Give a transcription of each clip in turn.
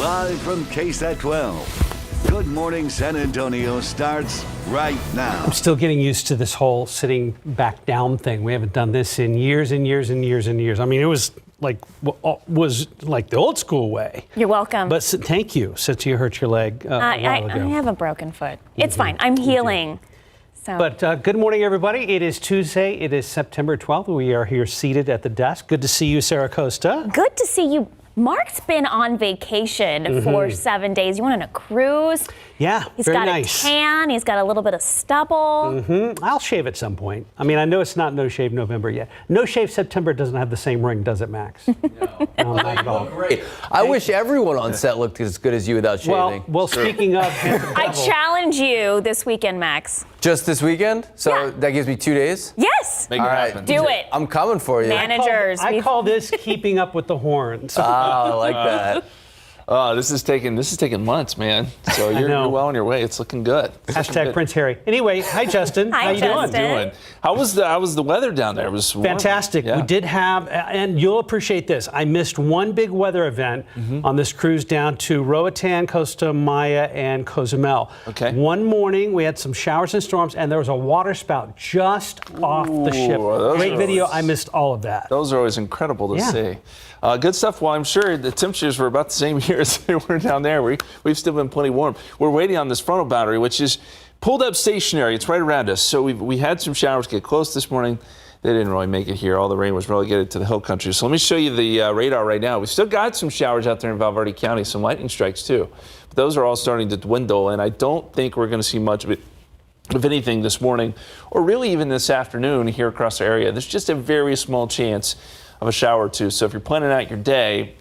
Live from KSAT 12. Good Morning San Antonio starts right now. I'm still getting used to this whole sitting back down thing. We haven't done this in years and years and years and years. I mean, it was like the old school way. You're welcome. But thank you, since you hurt your leg a while ago. I have a broken foot. It's fine. I'm healing. So. But good morning, everybody. It is Tuesday. It is September 12th. We are here seated at the desk. Good to see you, Sarah Costa. Good to see you. Mark's been on vacation for 7 days. You went on a cruise. Yeah, He's very got nice. a tan. He's got a little bit of stubble. I'll shave at some point. I mean, I know it's not No Shave November yet. No Shave September doesn't have the same ring, does it, Max? No, not at all. Great. I wish everyone on set looked as good as you without shaving. Well, speaking of, I challenge you this weekend, Max. Just this weekend? So Yeah. that gives me 2 days? Yes. Make it happen. Do it. I'm coming for you. Managers. I call this keeping up with the horns. I like that. This is taking months, man. So you're well on your way. It's looking good. Hashtag Prince Harry. Anyway, hi Justin. Hi, How you Justin. How was the weather down there? It was warm. Fantastic. Yeah. We did have, and you'll appreciate this, I missed one big weather event on this cruise down to Roatan, Costa Maya, and Cozumel. Okay. One morning, we had some showers and storms, and there was a water spout just off the ship. Great video. I missed all of that. Those are always incredible to see. Good stuff. Well, I'm sure the temperatures were about the same here as they were down there. We've still been plenty warm. We're waiting on this frontal boundary, which is pulled up stationary. It's right around us. So we had some showers get close this morning. They didn't really make it here. All the rain was relegated to the hill country. So let me show you the radar right now. We've still got some showers out there in Valverde County, some lightning strikes too. But those are all starting to dwindle, and I don't think we're going to see much of it, if anything, this morning or really even this afternoon here across the area. There's just a very small chance of a shower or two. So if you're planning out your day,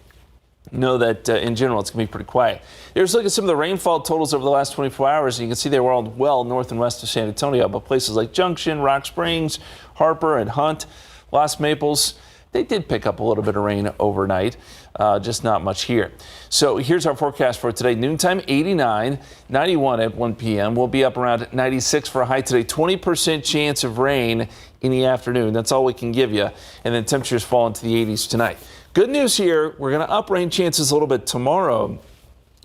know that in general it's going to be pretty quiet. Here's a look at some of the rainfall totals over the last 24 hours. And you can see they were all well north and west of San Antonio, but places like Junction, Rock Springs, Harper, and Hunt, Las Maples, they did pick up a little bit of rain overnight, just not much here. So here's our forecast for today. Noontime 89, 91 at 1 p.m. We'll be up around 96 for a high today. 20% chance of rain in the afternoon. That's all we can give you. And then temperatures fall into the 80s tonight. Good news here. We're going to up rain chances a little bit tomorrow.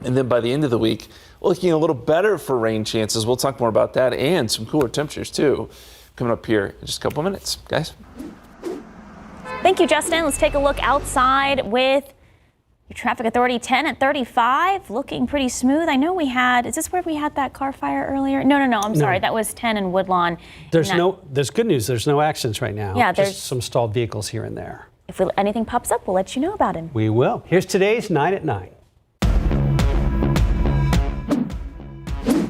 And then by the end of the week, looking a little better for rain chances. We'll talk more about that and some cooler temperatures too coming up here in just a couple of minutes. Guys. Thank you, Justin. Let's take a look outside with your traffic authority 10 at 35. Looking pretty smooth. I know we had, is this where we had that car fire earlier? No. I'm sorry. That was 10 in Woodlawn. There's good news. There's no accidents right now. Yeah, just some stalled vehicles here and there. If anything pops up, we'll let you know about it. We will. Here's today's 9 at 9.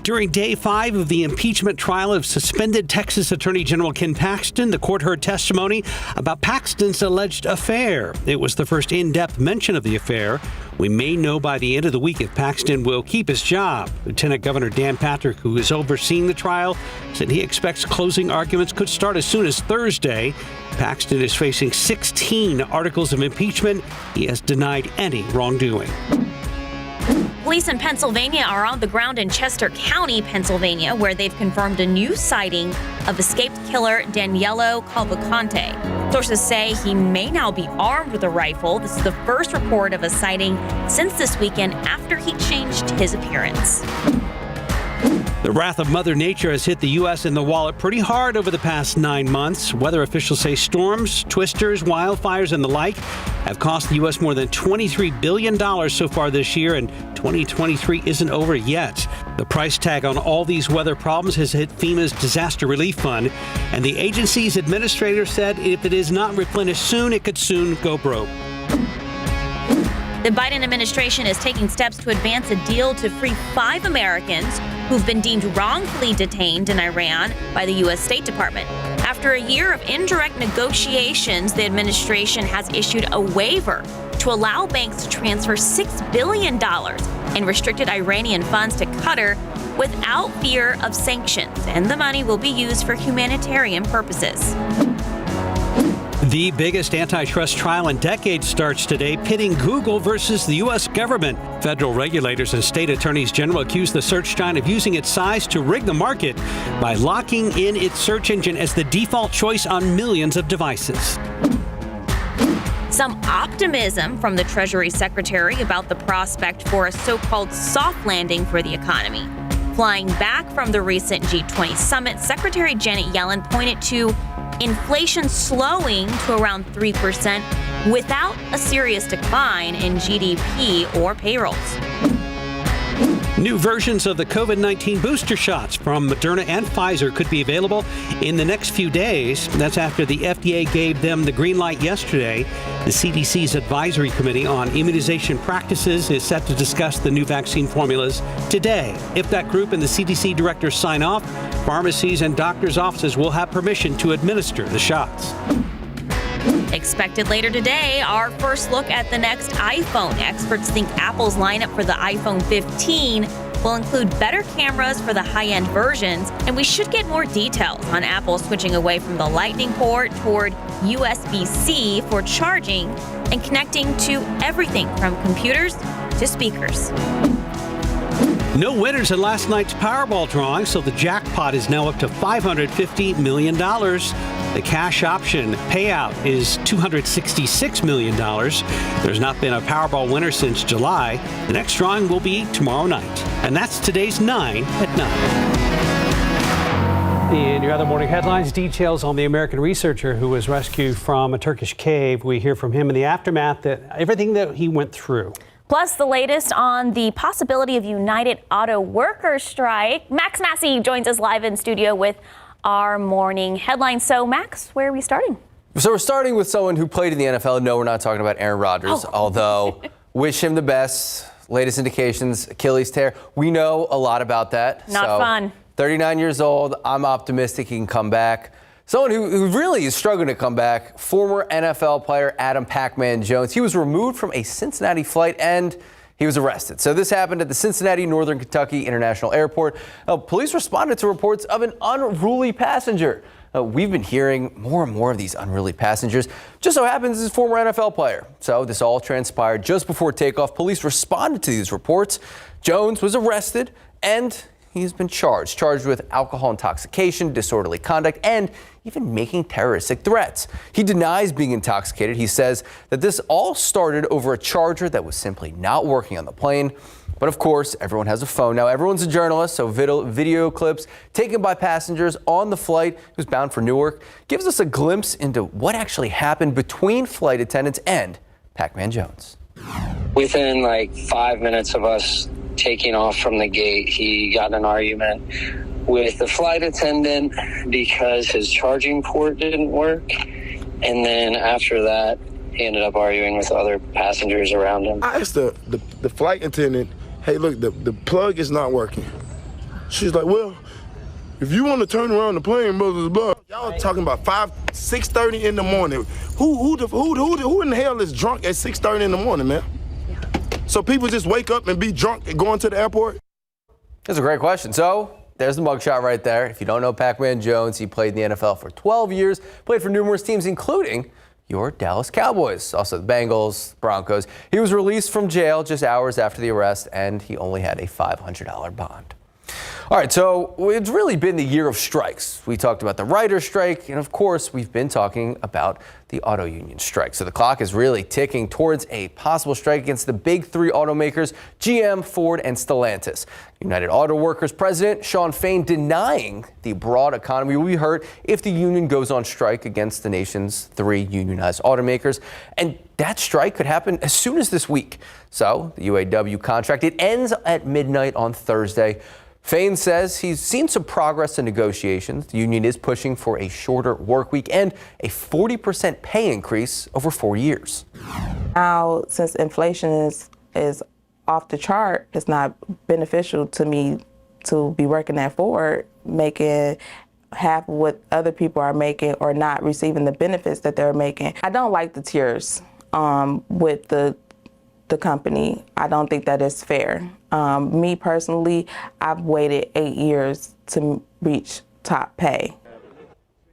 During day 5 of the impeachment trial of suspended Texas Attorney General Ken Paxton, the court heard testimony about Paxton's alleged affair. It was the first in-depth mention of the affair. We may know by the end of the week if Paxton will keep his job. Lieutenant Governor Dan Patrick, who is overseeing the trial, said he expects closing arguments could start as soon as Thursday. Paxton is facing 16 articles of impeachment. He has denied any wrongdoing. Police in Pennsylvania are on the ground in Chester County, Pennsylvania, where they've confirmed a new sighting of escaped killer Daniello Cavalcante. Sources say he may now be armed with a rifle. This is the first report of a sighting since this weekend after he changed his appearance. The wrath of Mother Nature has hit the U.S. in the wallet pretty hard over the past 9 months. Weather officials say storms, twisters, wildfires, and the like have cost the U.S. more than $23 billion so far this year, and 2023 isn't over yet. The price tag on all these weather problems has hit FEMA's Disaster Relief Fund, and the agency's administrator said if it is not replenished soon, it could soon go broke. The Biden administration is taking steps to advance a deal to free 5 Americans who've been deemed wrongfully detained in Iran by the U.S. State Department. After a year of indirect negotiations, the administration has issued a waiver to allow banks to transfer $6 billion in restricted Iranian funds to Qatar without fear of sanctions, and the money will be used for humanitarian purposes. The biggest antitrust trial in decades starts today, pitting Google versus the U.S. government. Federal regulators and state attorneys general accuse the search giant of using its size to rig the market by locking in its search engine as the default choice on millions of devices. Some optimism from the Treasury Secretary about the prospect for a so-called soft landing for the economy. Flying back from the recent G20 summit, Secretary Janet Yellen pointed to inflation slowing to around 3% without a serious decline in GDP or payrolls. New versions of the COVID-19 booster shots from Moderna and Pfizer could be available in the next few days. That's after the FDA gave them the green light yesterday. The CDC's Advisory Committee on Immunization Practices is set to discuss the new vaccine formulas today. If that group and the CDC directors sign off, pharmacies and doctors' offices will have permission to administer the shots. Expected later today, our first look at the next iPhone. Experts think Apple's lineup for the iPhone 15 will include better cameras for the high-end versions, and we should get more details on Apple switching away from the Lightning port toward USB-C for charging and connecting to everything from computers to speakers. No winners in last night's Powerball drawing, so the jackpot is now up to $550 million. The cash option payout is $266 million. There's not been a Powerball winner since July. The next drawing will be tomorrow night. And that's today's 9 at 9. In your other morning headlines, details on the American researcher who was rescued from a Turkish cave. We hear from him in the aftermath that everything that he went through. Plus, the latest on the possibility of United Auto Workers strike. Max Massey joins us live in studio with our morning headlines. So, Max, where are we starting? So we're starting with someone who played in the NFL. No, we're not talking about Aaron Rodgers, although wish him the best. Latest indications, Achilles tear. We know a lot about that. Not fun. 39 years old. I'm optimistic he can come back. Someone who really is struggling to come back, former NFL player Adam Pac-Man Jones. He was removed from a Cincinnati flight and he was arrested. So this happened at the Cincinnati Northern Kentucky International Airport. Police responded to reports of an unruly passenger. We've been hearing more and more of these unruly passengers. Just so happens he's a former NFL player. So this all transpired just before takeoff. Police responded to these reports. Jones was arrested and he's been charged with alcohol intoxication, disorderly conduct, and even making terroristic threats. He denies being intoxicated. He says that this all started over a charger that was simply not working on the plane. But of course, everyone has a phone now. Everyone's a journalist, so video clips taken by passengers on the flight who's bound for Newark gives us a glimpse into what actually happened between flight attendants and Pac-Man Jones. Within like 5 minutes of us taking off from the gate, he got in an argument with the flight attendant because his charging port didn't work. And then after that, he ended up arguing with other passengers around him. I asked the flight attendant, hey, look, the plug is not working. She's like, well, if you want to turn around the plane, blah, blah, blah. Y'all talking about 6:30 in the morning. Who in the hell is drunk at 6:30 in the morning, man? So people just wake up and be drunk and going to the airport? That's a great question. So there's the mugshot right there. If you don't know Pac-Man Jones, he played in the NFL for 12 years, played for numerous teams, including your Dallas Cowboys, also the Bengals, Broncos. He was released from jail just hours after the arrest, and he only had a $500 bond. All right, so it's really been the year of strikes. We talked about the writer's strike, and of course, we've been talking about the auto union strike. So the clock is really ticking towards a possible strike against the big three automakers, GM, Ford, and Stellantis. United Auto Workers President Shawn Fain denying the broad economy will be hurt if the union goes on strike against the nation's three unionized automakers. And that strike could happen as soon as this week. So the UAW contract, it ends at midnight on Thursday. Fain says he's seen some progress in negotiations. The union is pushing for a shorter work week and a 40% pay increase over 4 years. Now, since inflation is off the chart, it's not beneficial to me to be working at Ford, making half what other people are making or not receiving the benefits that they're making. I don't like the tiers with the company. I don't think that is fair. Me personally, I've waited 8 years to reach top pay.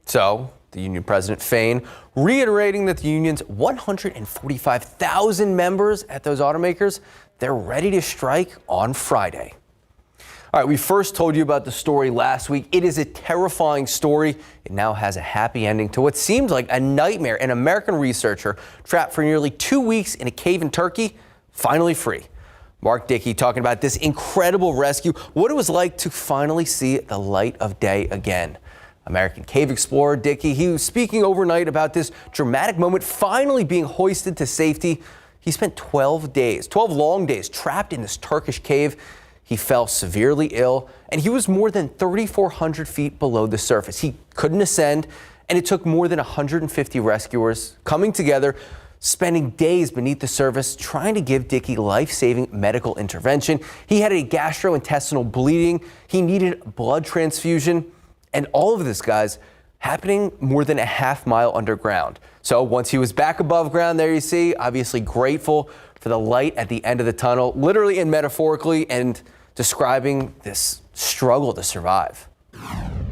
So the union president Fain reiterating that the union's 145,000 members at those automakers, they're ready to strike on Friday. All right, we first told you about the story last week. It is a terrifying story. It now has a happy ending to what seemed like a nightmare. An American researcher trapped for nearly 2 weeks in a cave in Turkey, finally free. Mark Dickey talking about this incredible rescue, what it was like to finally see the light of day again. American cave explorer Dickey, he was speaking overnight about this dramatic moment finally being hoisted to safety. He spent 12 long days trapped in this Turkish cave. He fell severely ill, and he was more than 3,400 feet below the surface. He couldn't ascend, and it took more than 150 rescuers coming together, spending days beneath the surface, trying to give Dickey life-saving medical intervention. He had a gastrointestinal bleeding. He needed a blood transfusion, and all of this, guys, happening more than a half-mile underground. So once he was back above ground, there you see, obviously grateful for the light at the end of the tunnel, literally and metaphorically, and describing this struggle to survive.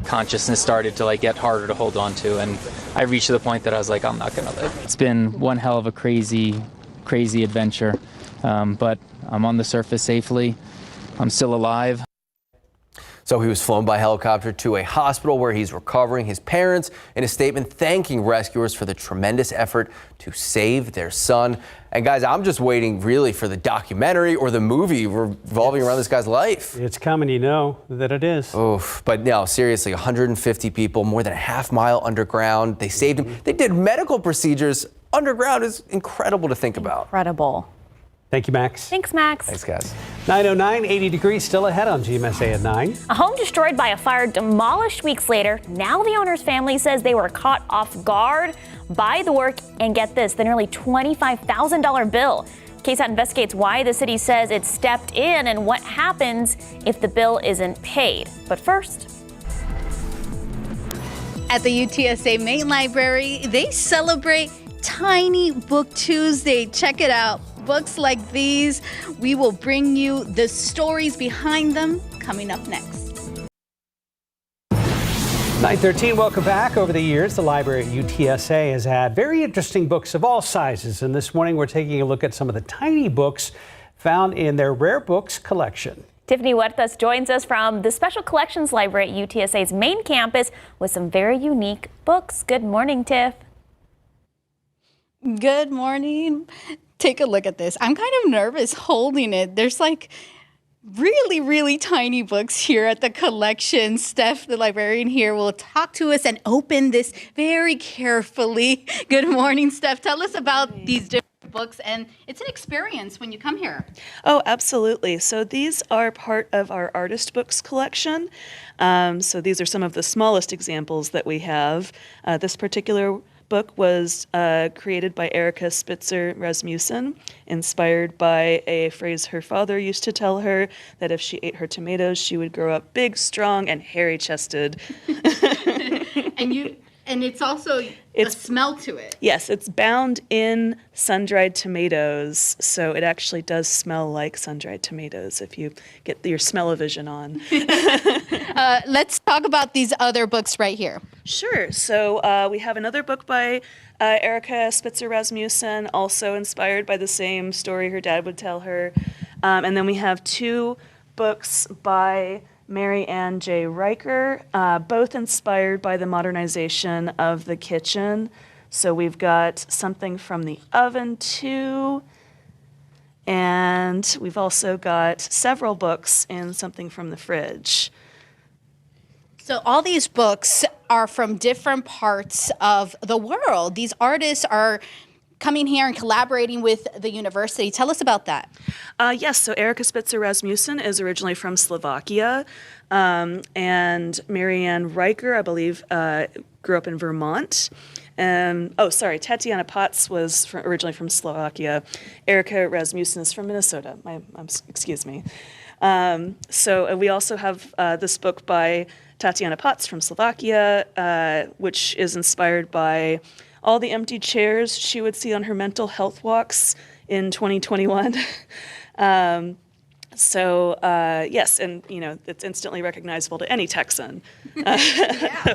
Consciousness started to get harder to hold on to, and I reached the point that I was like, I'm not gonna live. It's been one hell of a crazy adventure, but I'm on the surface safely. I'm still alive. So he was flown by helicopter to a hospital where he's recovering. His parents, in a statement, thanking rescuers for the tremendous effort to save their son. And guys, I'm just waiting really for the documentary or the movie revolving around this guy's life. It's coming, you know that it is. Oof, but no, seriously, 150 people, more than a half-mile underground. They saved him. They did medical procedures underground. Is incredible to think about. Incredible. Thank you, Max. Thanks, Max. Thanks, guys. 9:09, 80 degrees, still ahead on GMSA at 9. A home destroyed by a fire demolished weeks later. Now the owner's family says they were caught off guard by the work. And get this, the nearly $25,000 bill. KSAT investigates why the city says it stepped in and what happens if the bill isn't paid. But first, at the UTSA Main Library, they celebrate Tiny Book Tuesday. Check it out. Books like these, we will bring you the stories behind them coming up next. 9:13, welcome back. Over the years, the library at UTSA has had very interesting books of all sizes. And this morning, we're taking a look at some of the tiny books found in their rare books collection. Tiffany Huertas joins us from the Special Collections Library at UTSA's main campus with some very unique books. Good morning, Tiff. Good morning. Take a look at this. I'm kind of nervous holding it. There's really tiny books here at the collection. Steph, the librarian here, will talk to us and open this very carefully. Good morning, Steph. Tell us about these different books, and it's an experience when you come here. Oh, absolutely. So these are part of our artist books collection. So these are some of the smallest examples that we have. This particular book was created by Erica Spitzer Rasmussen, inspired by a phrase her father used to tell her, that if she ate her tomatoes, she would grow up big, strong, and hairy-chested. And it's also a smell to it. Yes, it's bound in sun-dried tomatoes, so it actually does smell like sun-dried tomatoes if you get your smell-o-vision on. Let's talk about these other books right here. Sure. So we have another book by Erica Spitzer Rasmussen, also inspired by the same story her dad would tell her. And then we have two books by Mary Ann J. Riker, both inspired by the modernization of the kitchen. So we've got Something from the Oven too, and we've also got several books in Something from the Fridge. So all these books are from different parts of the world. These artists are coming here and collaborating with the university. Tell us about that. Yes, so Erica Spitzer Rasmussen is originally from Slovakia, and Marianne Riker, I believe, grew up in Vermont. Tatiana Potts was originally from Slovakia. Erica Rasmussen is from Minnesota. Excuse me. So we also have this book by Tatiana Potts from Slovakia, which is inspired by all the empty chairs she would see on her mental health walks in 2021. So yes, and it's instantly recognizable to any Texan.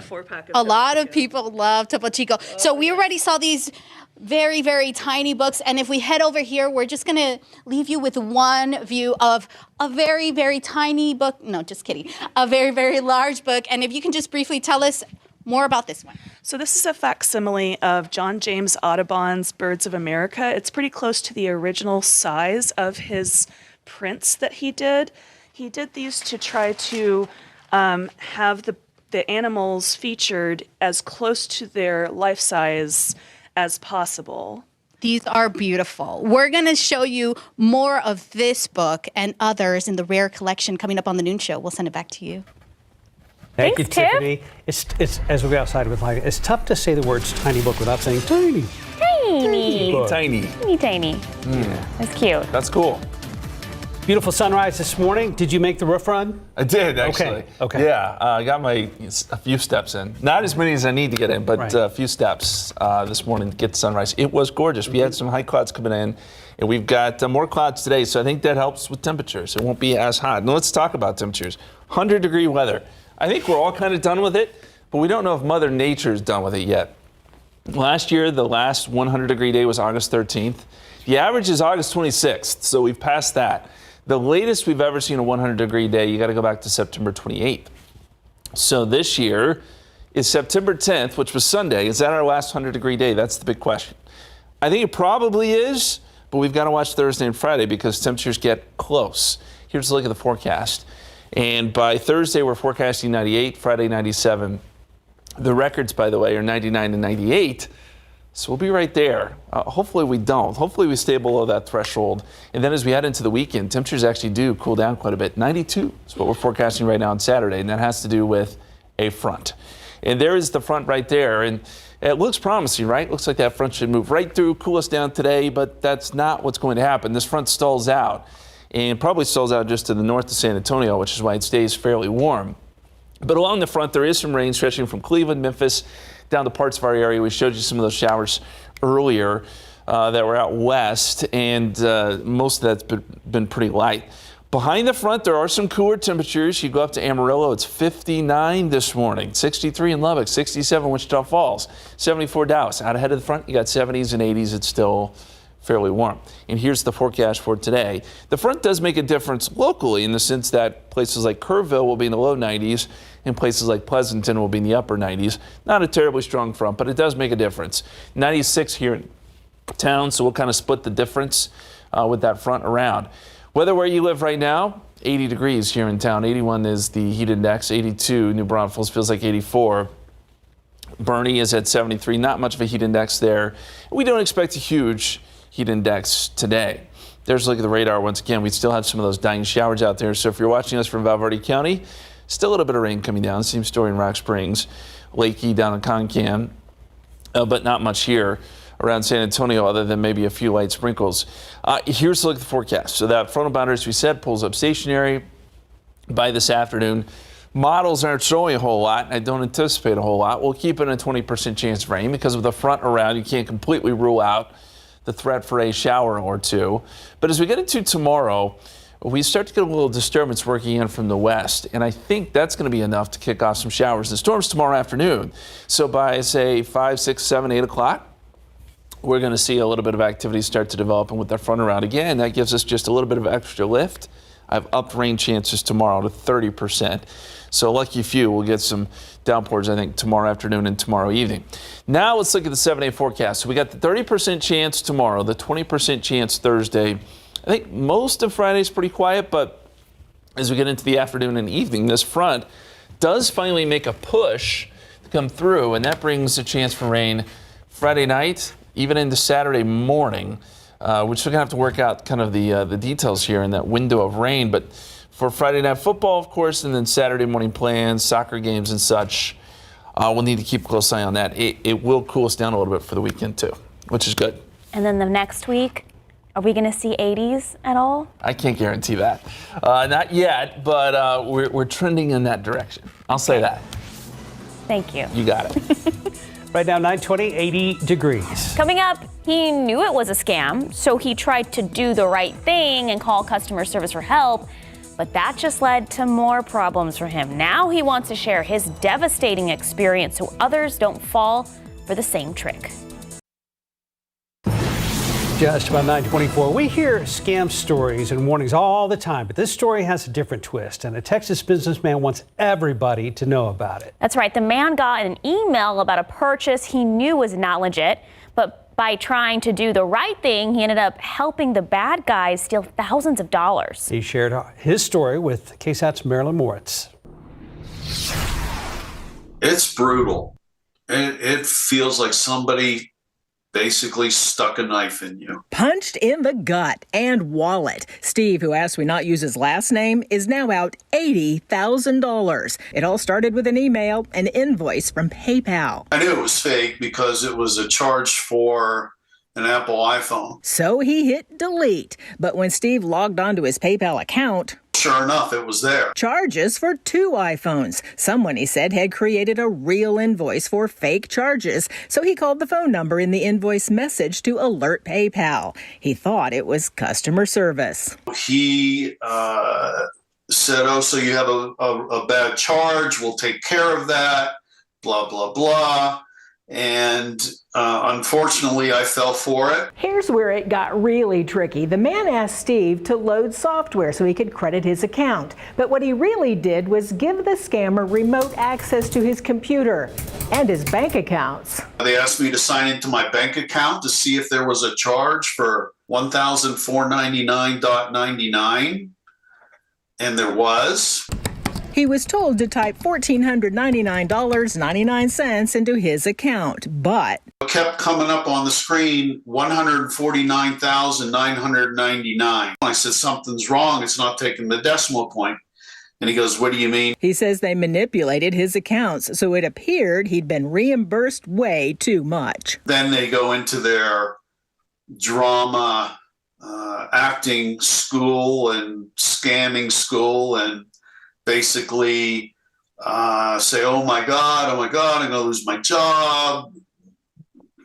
Four-pack. A lot of people love Topo Chico. So we already saw these very, very tiny books. And if we head over here, we're just going to leave you with one view of a very, very tiny book. No, just kidding. A very, very large book. And if you can just briefly tell us more about this one. So this is a facsimile of John James Audubon's Birds of America. It's pretty close to the original size of his prints that he did. He did these to try to have the animals featured as close to their life size as possible. These are beautiful. We're going to show you more of this book and others in the rare collection coming up on the noon show. We'll send it back to you. Thank you, Thanks, Tiff. Tiffany. It's as we go outside with like it's tough to say the words tiny book without saying tiny. Tiny. Book. Tiny. Tiny. That's cute. That's cool. Beautiful sunrise this morning. Did you make the roof run? I did, actually. Okay. Yeah, I got a few steps in. Not as many as I need to get in, but Right. a few steps this morning to get the sunrise. It was gorgeous. We had some high clouds coming in, and we've got more clouds today, so I think that helps with temperatures. It won't be as hot. Now let's talk about temperatures. 100-degree weather. I think we're all kind of done with it, but we don't know if Mother Nature is done with it yet. Last year, the last 100-degree day was August 13th. The average is August 26th, so we've passed that. The latest we've ever seen a 100-degree day, you got to go back to September 28th. So this year is September 10th, which was Sunday. Is that our last 100-degree day? That's the big question. I think it probably is, but we've got to watch Thursday and Friday because temperatures get close. Here's a look at the forecast. And by Thursday, we're forecasting 98, Friday 97. The records, by the way, are 99 and 98. So we'll be right there. Hopefully we don't. Hopefully we stay below that threshold. And then as we head into the weekend, temperatures actually do cool down quite a bit. 92 is what we're forecasting right now on Saturday, and that has to do with a front. And there is the front right there. And it looks promising, right? Looks like that front should move right through, cool us down today, but that's not what's going to happen. This front stalls out and probably stalls out just to the north of San Antonio, which is why it stays fairly warm. But along the front, there is some rain stretching from Cleveland, Memphis, down to parts of our area. We showed you some of those showers earlier that were out west, and most of that's been pretty light. Behind the front, there are some cooler temperatures. You go up to Amarillo, it's 59 this morning, 63 in Lubbock, 67 Wichita Falls, 74 Dallas. Out ahead of the front, you got 70s and 80s. It's still fairly warm. And here's the forecast for today. The front does make a difference locally in the sense that places like Kerrville will be in the low 90s and places like Pleasanton will be in the upper 90s. Not a terribly strong front, but it does make a difference. 96 here in town, so we'll kind of split the difference with that front around. Weather where you live right now, 80 degrees here in town. 81 is the heat index. 82, New Braunfels feels like 84. Bernie is at 73, not much of a heat index there. We don't expect a huge heat index today. There's a look at the radar once again. We still have some of those dying showers out there. So if you're watching us from Valverde County, still a little bit of rain coming down. Same story in Rock Springs, Lakey down in Concan, but not much here around San Antonio other than maybe a few light sprinkles. Here's a look at the forecast. So that frontal boundary, as we said, pulls up stationary by this afternoon. Models aren't showing a whole lot. I don't anticipate a whole lot. We'll keep it a 20% chance of rain because with the front around, you can't completely rule out the threat for a shower or two. But as we get into tomorrow, we start to get a little disturbance working in from the west, and I think that's going to be enough to kick off some showers and storms tomorrow afternoon. So by, say, 5, 6, 7, 8 o'clock, we're going to see a little bit of activity start to develop, and with that front around, again, that gives us just a little bit of extra lift. I've upped rain chances tomorrow to 30%. So lucky few will get some downpours, I think, tomorrow afternoon and tomorrow evening. Now let's look at the 7-day forecast. So we got the 30% chance tomorrow, the 20% chance Thursday. I think most of Friday is pretty quiet, but as we get into the afternoon and evening, this front does finally make a push to come through, and that brings a chance for rain Friday night, even into Saturday morning, which we're going to have to work out kind of the details here in that window of rain. But for Friday Night Football, of course, and then Saturday morning plans, soccer games and such, we'll need to keep a close eye on that. It will cool us down a little bit for the weekend, too, which is good. And then the next week, are we going to see 80s at all? I can't guarantee that. Not yet, but we're trending in that direction. I'll say that. Thank you. You got it. Right now, 9:20, 80 degrees. Coming up, he knew it was a scam, so he tried to do the right thing and call customer service for help. But that just led to more problems for him. Now he wants to share his devastating experience so others don't fall for the same trick. Just about 9:24. We hear scam stories and warnings all the time, but this story has a different twist, and a Texas businessman wants everybody to know about it. That's right. The man got an email about a purchase he knew was not legit, but by trying to do the right thing, he ended up helping the bad guys steal thousands of dollars. He shared his story with KSAT's Marilyn Moritz. It's brutal. It feels like somebody basically stuck a knife in you. Punched in the gut and wallet. Steve, who asked we not use his last name, is now out $80,000. It all started with an email, an invoice from PayPal. I knew it was fake because it was a charge for an Apple iPhone. So he hit delete. But when Steve logged onto his PayPal account, sure enough, it was there. Charges for 2 iPhones. Someone, he said, had created a real invoice for fake charges. So he called the phone number in the invoice message to alert PayPal. He thought it was customer service. He said, oh, so you have a bad charge. We'll take care of that. Blah, blah, blah. And unfortunately, I fell for it. Here's where it got really tricky. The man asked Steve to load software so he could credit his account. But what he really did was give the scammer remote access to his computer and his bank accounts. They asked me to sign into my bank account to see if there was a charge for $1,499.99, and there was. He was told to type $1,499.99 into his account, but it kept coming up on the screen, $149,999. I said, something's wrong. It's not taking the decimal point. And he goes, what do you mean? He says they manipulated his accounts, so it appeared he'd been reimbursed way too much. Then they go into their drama acting school and scamming school and basically say, oh my God, I'm going to lose my job.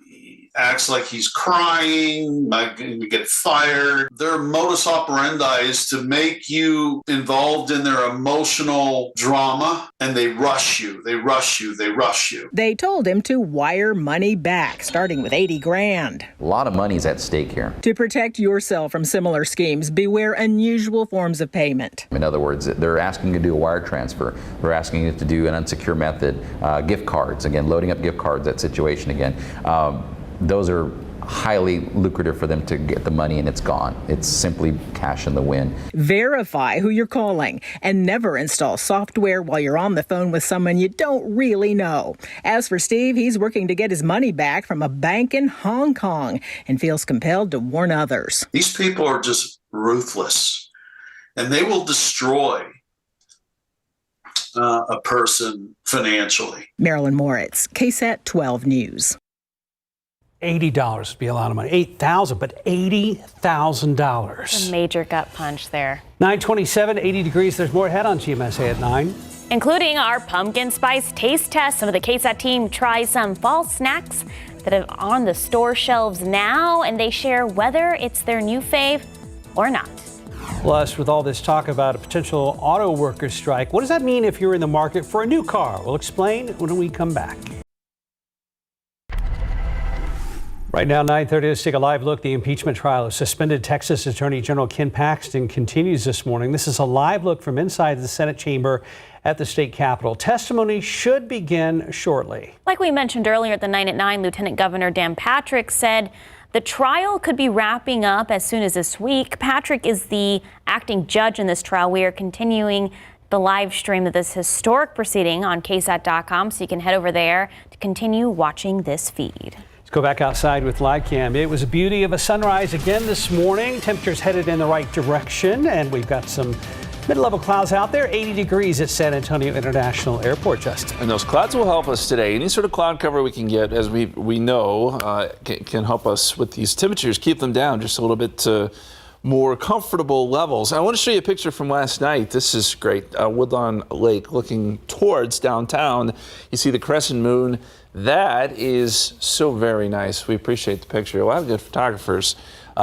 He acts like he's crying, I'm going to get fired. Their modus operandi is to make you involved in their emotional drama, and they rush you, they rush you, they rush you. They told him to wire money back, starting with $80,000. A lot of money's at stake here. To protect yourself from similar schemes, beware unusual forms of payment. In other words, they're asking you to do a wire transfer. They're asking you to do an unsecure method, gift cards, again, loading up gift cards, that situation again. Those are highly lucrative for them to get the money, and it's gone. It's simply cash in the wind. Verify who you're calling and never install software while you're on the phone with someone you don't really know. As for Steve, he's working to get his money back from a bank in Hong Kong and feels compelled to warn others. These people are just ruthless, and they will destroy a person financially. Marilyn Moritz, KSAT 12 News. $80 would be a lot of money. $8,000, but $80,000. A major gut punch there. 9:27, 80 degrees. There's more ahead on GMSA at 9. Including our pumpkin spice taste test. Some of the KSAT team tries some fall snacks that are on the store shelves now, and they share whether it's their new fave or not. Plus, with all this talk about a potential auto workers strike, what does that mean if you're in the market for a new car? We'll explain when we come back. Right now, 9:30, let's take a live look. The impeachment trial of suspended Texas Attorney General Ken Paxton continues this morning. This is a live look from inside the Senate chamber at the state capitol. Testimony should begin shortly. Like we mentioned earlier at the 9 at 9, Lieutenant Governor Dan Patrick said the trial could be wrapping up as soon as this week. Patrick is the acting judge in this trial. We are continuing the live stream of this historic proceeding on KSAT.com, so you can head over there to continue watching this feed. Go back outside with live cam. It was a beauty of a sunrise again this morning. Temperatures headed in the right direction, and we've got some mid-level clouds out there. 80 degrees at San Antonio International Airport, Justin. And those clouds will help us today. Any sort of cloud cover we can get, as we know, can help us with these temperatures, keep them down just a little bit to more comfortable levels. I want to show you a picture from last night. This is great. Woodlawn Lake looking towards downtown. You see the crescent moon That is so very nice. We appreciate the picture. A lot of good photographers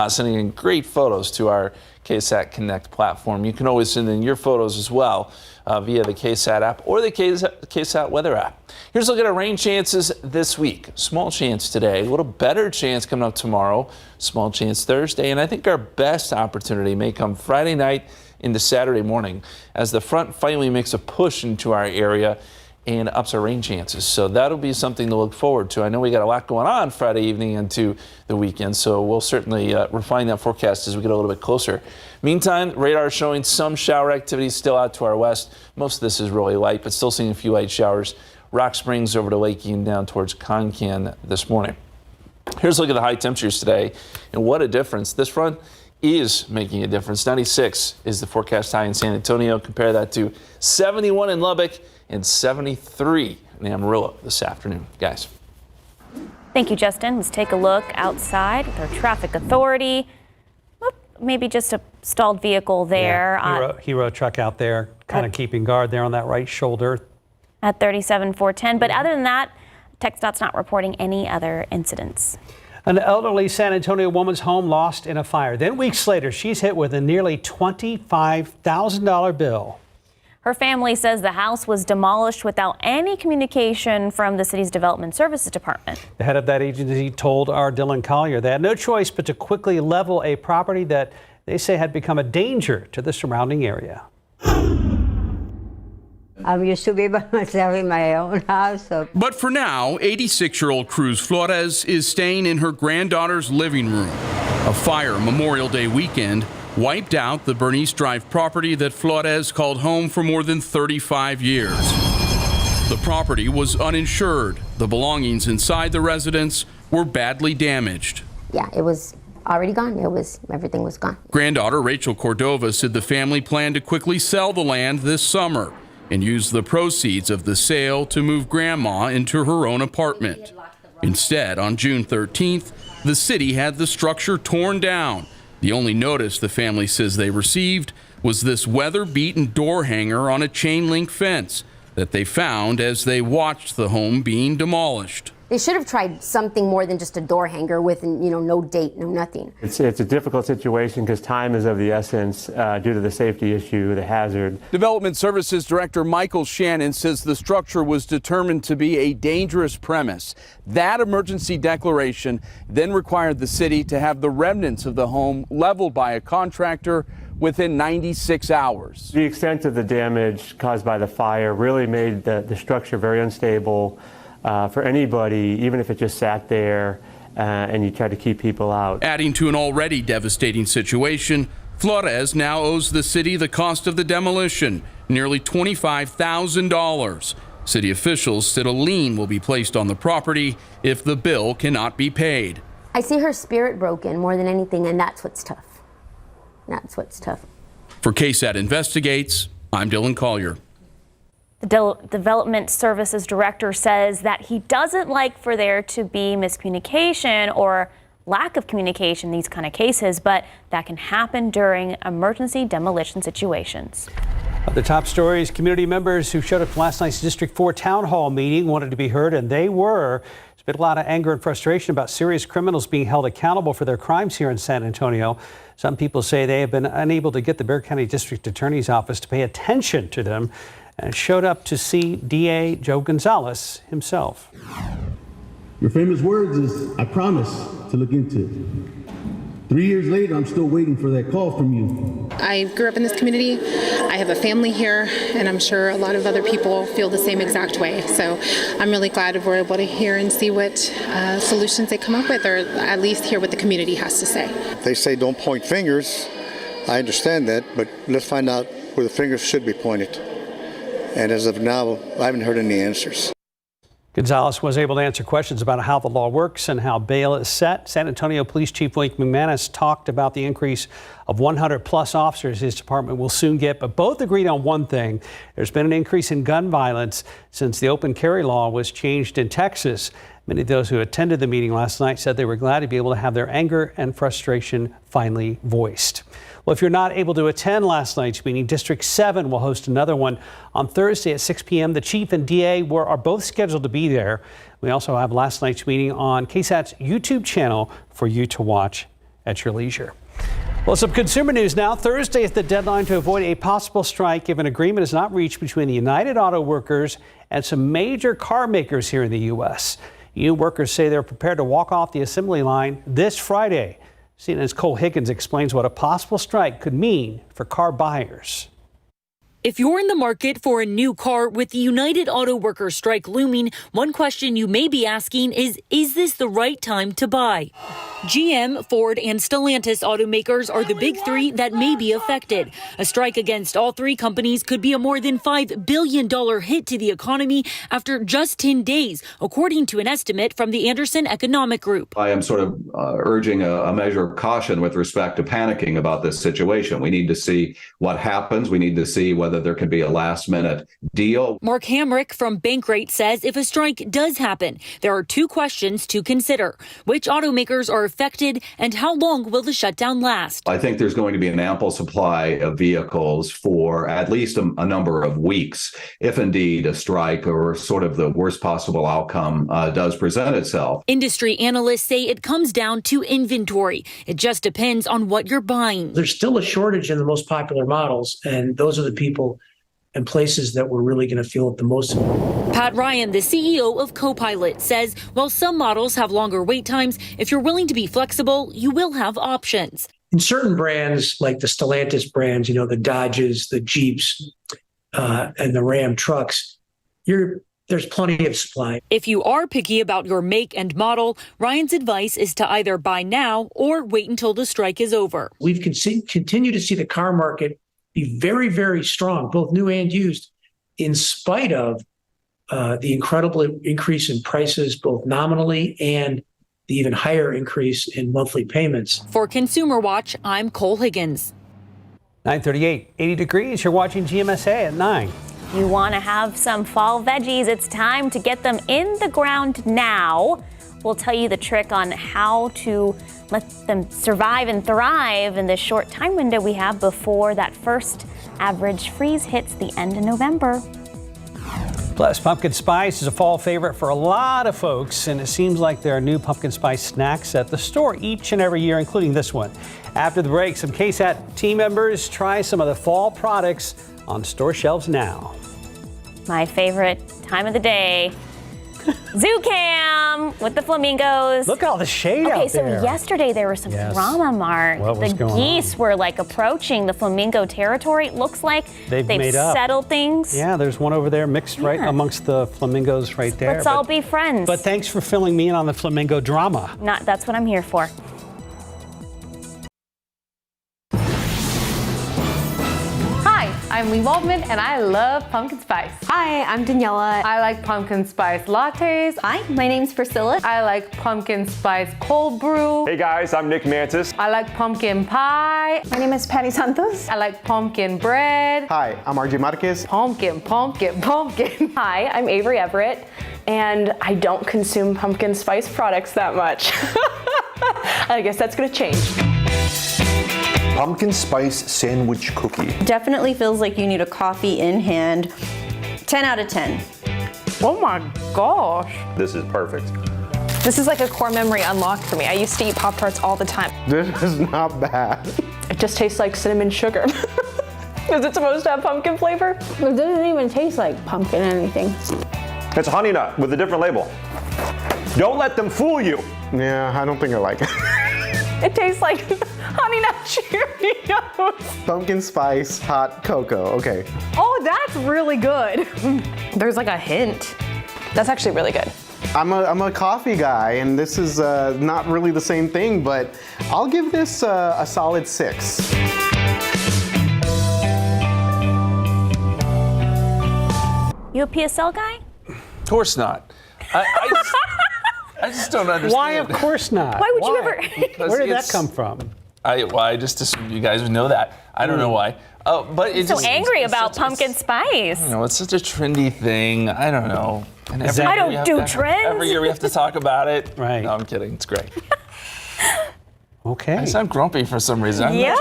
sending in great photos to our KSAT Connect platform. You can always send in your photos as well via the KSAT app or the KSAT weather app. Here's a look at our rain chances this week. Small chance today, a little better chance coming up tomorrow, small chance Thursday, and I think our best opportunity may come Friday night into Saturday morning as the front finally makes a push into our area and ups our rain chances. So that'll be something to look forward to. I know we got a lot going on Friday evening into the weekend, so we'll certainly refine that forecast as we get a little bit closer. Meantime, radar showing some shower activity still out to our west. Most of this is really light, but still seeing a few light showers. Rock Springs over to Lake and down towards Concan this morning. Here's a look at the high temperatures today, and what a difference. This front is making a difference. 96 is the forecast high in San Antonio. Compare that to 71 in Lubbock and 73 in Amarillo this afternoon. Guys. Thank you, Justin. Let's take a look outside with our traffic authority. Oop, maybe just a stalled vehicle there. Yeah, hero truck out there, kind of keeping guard there on that right shoulder. At 37,410. But other than that, TxDOT's not reporting any other incidents. An elderly San Antonio woman's home lost in a fire. Then weeks later, she's hit with a nearly $25,000 bill. Her family says the house was demolished without any communication from the city's Development Services Department. The head of that agency told our Dylan Collier they had no choice but to quickly level a property that they say had become a danger to the surrounding area. I'm used to be by myself in my own house. So. But for now, 86-year-old Cruz Flores is staying in her granddaughter's living room. A fire Memorial Day weekend wiped out the Bernice Drive property that Flores called home for more than 35 years. The property was uninsured. The belongings inside the residence were badly damaged. Yeah, it was already gone. Everything was gone. Granddaughter Rachel Cordova said the family planned to quickly sell the land this summer and use the proceeds of the sale to move Grandma into her own apartment. Instead, on June 13th, the city had the structure torn down. The only notice the family says they received was this weather-beaten door hanger on a chain-link fence that they found as they watched the home being demolished. They should have tried something more than just a door hanger with, no date, no nothing. It's a difficult situation because time is of the essence due to the safety issue, the hazard. Development Services Director Michael Shannon says the structure was determined to be a dangerous premise. That emergency declaration then required the city to have the remnants of the home leveled by a contractor within 96 hours. The extent of the damage caused by the fire really made the structure very unstable. For anybody, even if it just sat there and you tried to keep people out. Adding to an already devastating situation, Flores now owes the city the cost of the demolition, nearly $25,000. City officials said a lien will be placed on the property if the bill cannot be paid. I see her spirit broken more than anything, and that's what's tough. That's what's tough. For KSAT Investigates, I'm Dylan Collier. The Development Services Director says that he doesn't like for there to be miscommunication or lack of communication in these kind of cases, but that can happen during emergency demolition situations. The top stories, community members who showed up to last night's District 4 Town Hall meeting wanted to be heard, and they were. There's been a lot of anger and frustration about serious criminals being held accountable for their crimes here in San Antonio. Some people say they have been unable to get the Bexar County District Attorney's Office to pay attention to them, and showed up to see DA Joe Gonzalez himself. Your famous words is, I promise to look into it. 3 years later, I'm still waiting for that call from you. I grew up in this community. I have a family here, and I'm sure a lot of other people feel the same exact way. So I'm really glad we're able to hear and see what solutions they come up with, or at least hear what the community has to say. They say don't point fingers. I understand that, but let's find out where the fingers should be pointed. And as of now, I haven't heard any answers. Gonzalez was able to answer questions about how the law works and how bail is set. San Antonio Police Chief Blake McManus talked about the increase of 100 plus officers his department will soon get, but both agreed on one thing. There's been an increase in gun violence since the open carry law was changed in Texas. Many of those who attended the meeting last night said they were glad to be able to have their anger and frustration finally voiced. Well, if you're not able to attend last night's meeting, District 7 will host another one on Thursday at 6 p.m. The chief and DA are both scheduled to be there. We also have last night's meeting on KSAT's YouTube channel for you to watch at your leisure. Well, some consumer news now. Thursday is the deadline to avoid a possible strike if an agreement is not reached between the United Auto Workers and some major car makers here in the U.S. Union workers say they're prepared to walk off the assembly line this Friday. CNN's Cole Higgins explains what a possible strike could mean for car buyers. If you're in the market for a new car with the United Auto Workers strike looming, one question you may be asking is this the right time to buy? GM, Ford, and Stellantis automakers are the big three that may be affected. A strike against all three companies could be a more than $5 billion hit to the economy after just 10 days, according to an estimate from the Anderson Economic Group. I am sort of urging a measure of caution with respect to panicking about this situation. We need to see what happens. We need to see whether there could be a last-minute deal. Mark Hamrick from Bankrate says if a strike does happen, there are two questions to consider. Which automakers are affected and how long will the shutdown last? I think there's going to be an ample supply of vehicles for at least a number of weeks, if indeed a strike or sort of the worst possible outcome does present itself. Industry analysts say it comes down to inventory. It just depends on what you're buying. There's still a shortage in the most popular models, and those are the people and places that we're really going to feel it the most. Pat Ryan, the CEO of Copilot, says while some models have longer wait times, if you're willing to be flexible, you will have options. In certain brands, like the Stellantis brands, the Dodges, the Jeeps, and the Ram trucks, there's plenty of supply. If you are picky about your make and model, Ryan's advice is to either buy now or wait until the strike is over. We've continued to see the car market be very, very strong, both new and used, in spite of the incredible increase in prices, both nominally and the even higher increase in monthly payments. For Consumer Watch, I'm Cole Higgins. 9:38, 80 degrees. You're watching GMSA at 9. You want to have some fall veggies, it's time to get them in the ground now. We'll tell you the trick on how to let them survive and thrive in this short time window we have before that first average freeze hits the end of November. Plus, pumpkin spice is a fall favorite for a lot of folks, and it seems like there are new pumpkin spice snacks at the store each and every year, including this one. After the break, some KSAT team members try some of the fall products on store shelves now. My favorite time of the day. Zoo Cam with the flamingos. Look at all the shade out there. Okay, so yesterday there was some drama, Mark. What was going geese were approaching the flamingo territory. It looks like they've settled things. Yeah, there's one over there mixed right amongst the flamingos right there. Let's all be friends. But thanks for filling me in on the flamingo drama. That's what I'm here for. I'm Lee Waldman, and I love pumpkin spice. Hi, I'm Daniela. I like pumpkin spice lattes. Hi, my name's Priscilla. I like pumpkin spice cold brew. Hey guys, I'm Nick Mantis. I like pumpkin pie. My name is Patty Santos. I like pumpkin bread. Hi, I'm RJ Marquez. Pumpkin, pumpkin, pumpkin. Hi, I'm Avery Everett, and I don't consume pumpkin spice products that much. I guess that's gonna change. Pumpkin spice sandwich cookie. Definitely feels like you need a coffee in hand. 10 out of 10. Oh my gosh. This is perfect. This is like a core memory unlocked for me. I used to eat Pop-Tarts all the time. This is not bad. It just tastes like cinnamon sugar. Is it supposed to have pumpkin flavor? It doesn't even taste like pumpkin anything. It's honey nut with a different label. Don't let them fool you. Yeah, I don't think I like it. It tastes like Honey Nut Cheerios. Pumpkin spice hot cocoa. Okay. Oh, that's really good. There's like a hint. That's actually really good. I'm a coffee guy, and this is not really the same thing, but I'll give this a solid 6. You a PSL guy? Of course not. I just don't understand. Why, of course not? Why would you ever? Where did that come from? I just assumed you guys would know that. I don't know why. Oh, but it's so angry about pumpkin spice. You know, it's such a trendy thing. I don't know. And I don't do trends. Every year we have to talk about it. Right. No, I'm kidding. It's great. Okay. I sound grumpy for some reason. Yeah.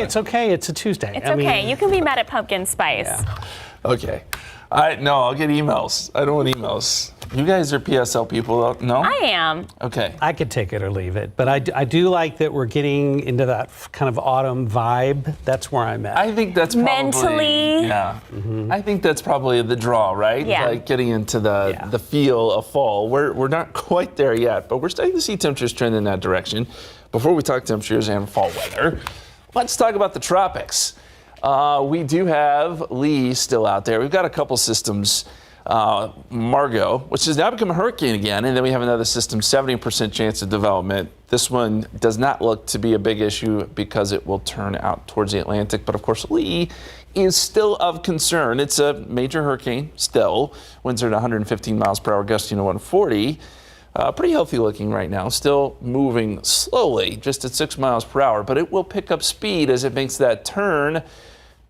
It's okay. It's a Tuesday. It's okay. You can be mad at pumpkin spice. Yeah. Okay. I'll get emails. I don't want emails. You guys are PSL people, no? I am. Okay. I could take it or leave it, but I do like that we're getting into that kind of autumn vibe. That's where I'm at. I think that's probably... Mentally. Yeah. I think that's probably the draw, right? Yeah. Like getting into the feel of fall. We're not quite there yet, but we're starting to see temperatures trend in that direction. Before we talk temperatures and fall weather, let's talk about the tropics. We do have Lee still out there. We've got a couple systems. Margot, which has now become a hurricane again, and then we have another system, 70% chance of development. This one does not look to be a big issue because it will turn out towards the Atlantic, but of course Lee is still of concern. It's a major hurricane still. Winds are at 115 miles per hour, gusting to 140. Pretty healthy looking right now, still moving slowly, just at 6 miles per hour, but it will pick up speed as it makes that turn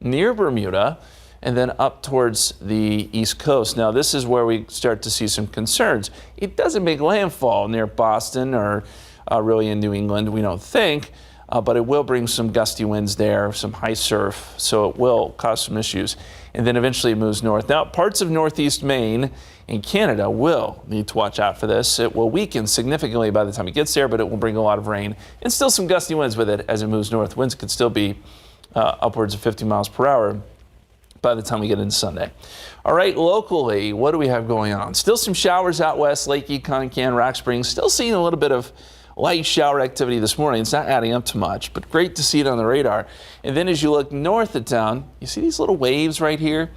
near Bermuda and then up towards the East Coast. Now, this is where we start to see some concerns. It doesn't make landfall near Boston or really in New England, we don't think, but it will bring some gusty winds there, some high surf, so it will cause some issues. And then eventually it moves north. Now, parts of northeast Maine and Canada will need to watch out for this. It will weaken significantly by the time it gets there, but it will bring a lot of rain and still some gusty winds with it as it moves north. Winds could still be upwards of 50 miles per hour by the time we get into Sunday. All right, locally, what do we have going on? Still some showers out west, Lake Econ, Can, Rock Springs. Still seeing a little bit of light shower activity this morning. It's not adding up to much, but great to see it on the radar. And then as you look north of town, you see these little waves right here?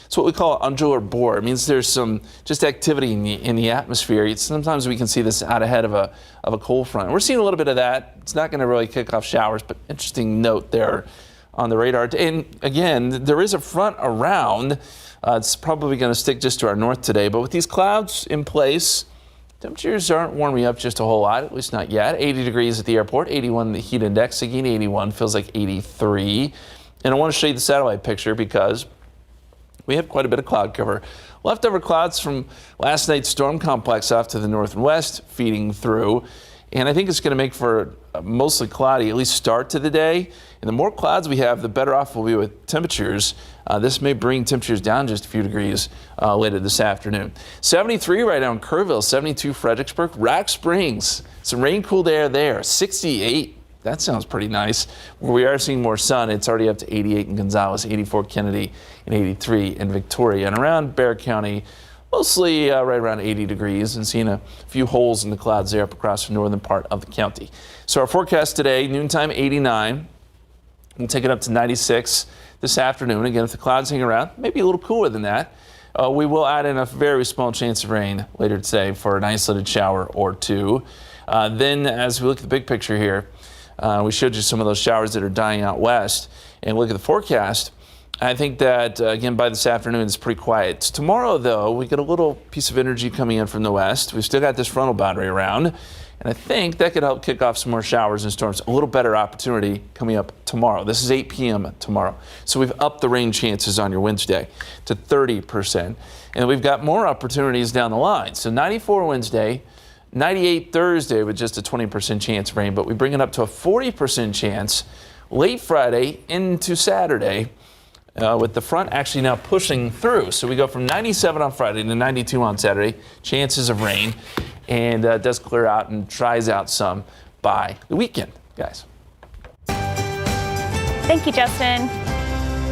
It's what we call undular bore. It means there's some just activity in the atmosphere. Sometimes we can see this out ahead of a cold front. We're seeing a little bit of that. It's not going to really kick off showers, but interesting note there on the radar. And again, there is a front around. It's probably going to stick just to our north today, but with these clouds in place, temperatures aren't warming up just a whole lot, at least not yet. 80 degrees at the airport, 81 the heat index. Again, 81 feels like 83. And I want to show you the satellite picture because we have quite a bit of cloud cover. Leftover clouds from last night's storm complex off to the north and west feeding through. And I think it's going to make for a mostly cloudy, at least start to the day. And the more clouds we have, the better off we'll be with temperatures. This may bring temperatures down just a few degrees later this afternoon. 73 right now in Kerrville, 72 Fredericksburg, Rock Springs, some rain-cooled air there, 68. That sounds pretty nice. Where we are seeing more sun, it's already up to 88 in Gonzales, 84 Kennedy, and 83 in Victoria. And around Bexar County, mostly right around 80 degrees, and seeing a few holes in the clouds there up across the northern part of the county. So our forecast today, noontime 89. We'll take it up to 96 this afternoon. Again, if the clouds hang around, maybe a little cooler than that. We will add in a very small chance of rain later today for an isolated shower or two. Then as we look at the big picture here, we showed you some of those showers that are dying out west. And look at the forecast. I think that, again, by this afternoon, it's pretty quiet. Tomorrow, though, we get a little piece of energy coming in from the west. We've still got this frontal boundary around. And I think that could help kick off some more showers and storms. A little better opportunity coming up tomorrow. This is 8 p.m. tomorrow. So we've upped the rain chances on your Wednesday to 30%. And we've got more opportunities down the line. So 94 Wednesday, 98 Thursday with just a 20% chance of rain. But we bring it up to a 40% chance late Friday into Saturday. With the front actually now pushing through. So we go from 97 on Friday to 92 on Saturday. Chances of rain. And it does clear out and dries out some by the weekend, guys. Thank you, Justin.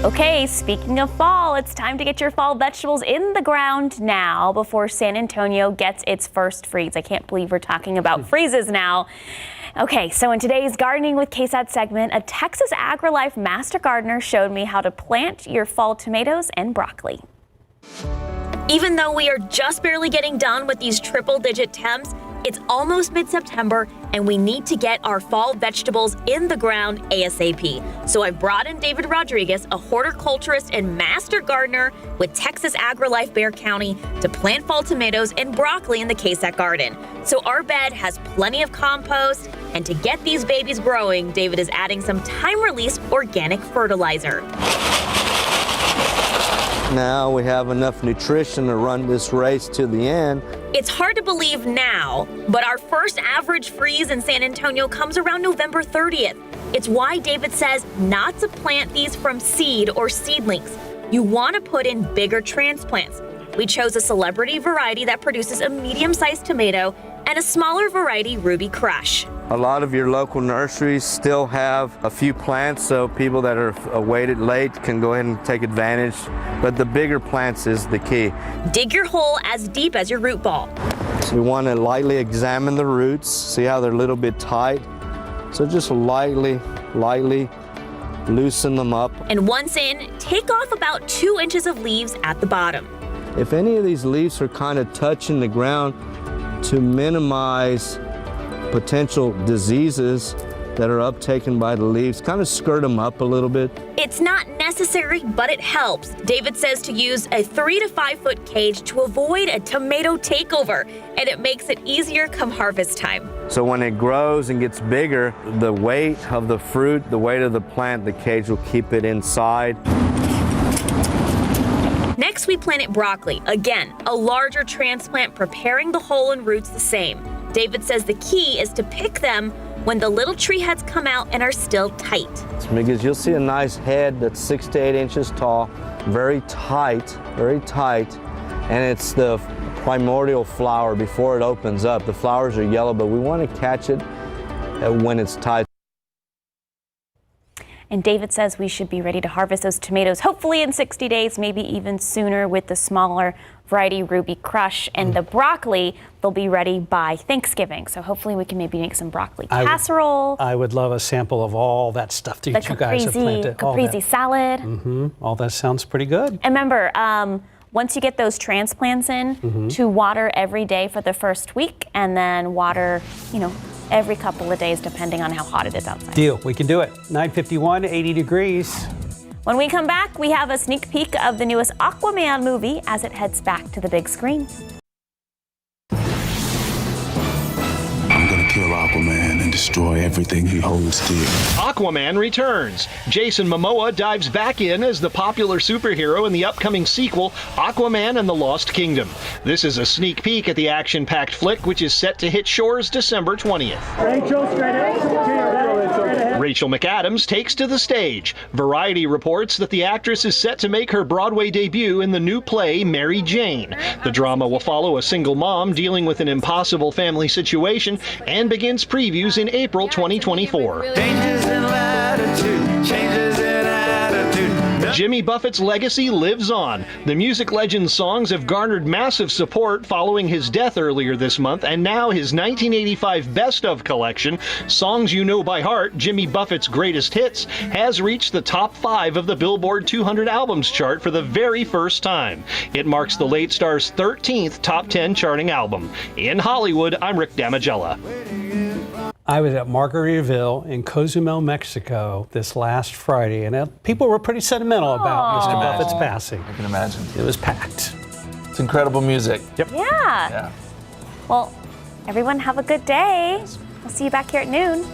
Okay, speaking of fall, it's time to get your fall vegetables in the ground now before San Antonio gets its first freeze. I can't believe we're talking about freezes now. Okay, so in today's Gardening with KSAT segment, a Texas AgriLife master gardener showed me how to plant your fall tomatoes and broccoli. Even though we are just barely getting done with these triple-digit temps, it's almost mid-September and we need to get our fall vegetables in the ground ASAP. So I've brought in David Rodriguez, a horticulturist and master gardener with Texas AgriLife Bexar County, to plant fall tomatoes and broccoli in the KSAT garden. So our bed has plenty of compost, and to get these babies growing, David is adding some time-release organic fertilizer. Now we have enough nutrition to run this race to the end. It's hard to believe now, but our first average freeze in San Antonio comes around November 30th. It's why David says not to plant these from seed or seedlings. You want to put in bigger transplants. We chose a celebrity variety that produces a medium-sized tomato and a smaller variety, Ruby Crush. A lot of your local nurseries still have a few plants, so people that are waited late can go ahead and take advantage. But the bigger plants is the key. Dig your hole as deep as your root ball. So we want to lightly examine the roots, see how they're a little bit tight. So just lightly loosen them up. And once in, take off about 2 inches of leaves at the bottom. If any of these leaves are kind of touching the ground, to minimize potential diseases that are uptaken by the leaves, kind of skirt them up a little bit. It's not necessary, but it helps. David says to use a 3 to 5 foot cage to avoid a tomato takeover, and it makes it easier come harvest time. So when it grows and gets bigger, the weight of the fruit, the weight of the plant, the cage will keep it inside. Next, we planted broccoli. Again, a larger transplant, preparing the hole and roots the same. David says the key is to pick them when the little tree heads come out and are still tight. Because you'll see a nice head that's 6 to 8 inches tall, very tight, and it's the primordial flower before it opens up. The flowers are yellow, but we want to catch it when it's tight. And David says we should be ready to harvest those tomatoes hopefully in 60 days, maybe even sooner with the smaller variety Ruby Crush. And the broccoli, they'll be ready by Thanksgiving. So hopefully we can maybe make some broccoli casserole. I would love a sample of all that stuff that you guys have planted. Caprese salad. All that sounds pretty good. And remember, once you get those transplants in, to water every day for the first week, and then water, every couple of days, depending on how hot it is outside. Deal. We can do it. 9:51, 80 degrees. When we come back, we have a sneak peek of the newest Aquaman movie as it heads back to the big screen. I'm gonna kill Aquaman and destroy everything he holds dear. Aquaman returns. Jason Momoa dives back in as the popular superhero in the upcoming sequel, Aquaman and the Lost Kingdom. This is a sneak peek at the action-packed flick, which is set to hit shores December 20th. Rachel McAdams takes to the stage. Variety reports that the actress is set to make her Broadway debut in the new play Mary Jane. The drama will follow a single mom dealing with an impossible family situation and begins previews in April 2024. Jimmy Buffett's legacy lives on. The music legend's songs have garnered massive support following his death earlier this month, and now his 1985 Best Of collection, Songs You Know by Heart, Jimmy Buffett's Greatest Hits, has reached the top 5 of the Billboard 200 Albums chart for the very first time. It marks the late star's 13th top 10 charting album. In Hollywood, I'm Rick Damigella. I was at Margaritaville in Cozumel, Mexico this last Friday, and people were pretty sentimental about Mr. Buffett's passing. I can imagine. It was packed. It's incredible music. Yep. Yeah. Well, everyone have a good day. We'll see you back here at noon.